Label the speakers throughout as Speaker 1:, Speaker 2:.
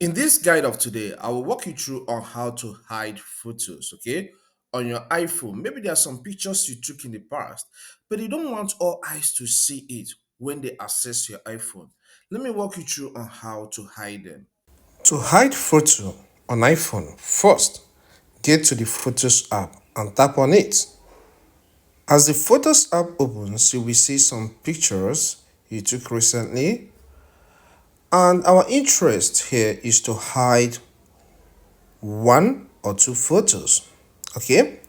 Speaker 1: In this guide of today, I will walk you through on how to hide photos, okay? On your iPhone, maybe there are some pictures you took in the past, but you don't want all eyes to see it when they access your iPhone. Let me walk you through on how to hide them. To hide photo on iPhone, first, get to the Photos app and tap on it. As the Photos app opens, you will see some pictures you took recently, and our interest here is to hide one or two photos. Okay,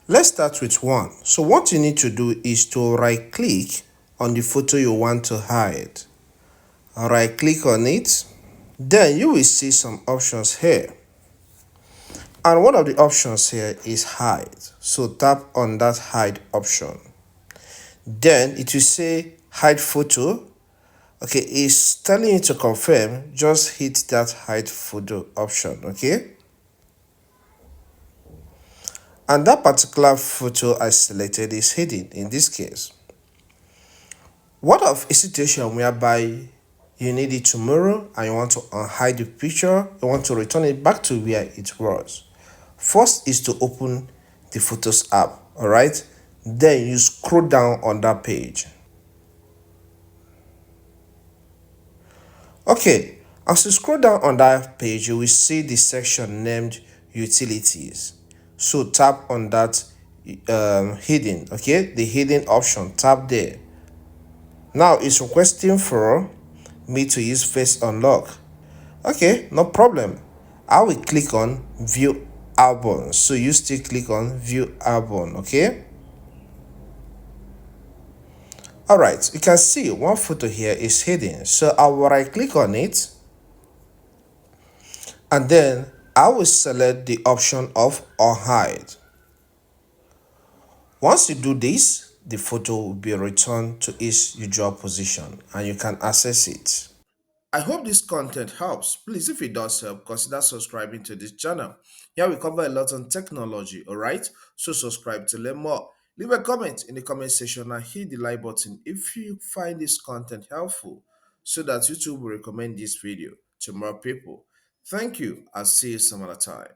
Speaker 1: let's start with one. So what you need to do is to right click on the photo you want to hide. Right click on it, then you will see some options here, and one of the options here is hide. So tap on that hide option, then it will say hide photo. Okay, it's telling you to confirm. Just hit that hide photo option. Okay, and that particular photo I selected is hidden in this case. What of a situation whereby you need it tomorrow and you want to unhide the picture, you want to return it back to where it was? First is to open the Photos app, all right? Then you scroll down on that page. Okay, as you scroll down on that page, you will see the section named Utilities. So tap on that hidden, okay? The hidden option, tap there. Now it's requesting for me to use face unlock. Okay, no problem. I will click on view album. So you still click on view album, okay? All right, you can see one photo here is hidden. So I will right click on it, and then I will select the option of unhide. Once you do this, the photo will be returned to its usual position and you can access it. I hope this content helps. Please, if it does help, consider subscribing to this channel. Here we cover a lot on technology, alright? So subscribe to learn more. Leave a comment in the comment section and hit the like button if you find this content helpful so that YouTube will recommend this video to more people. Thank you. I'll see you some other time.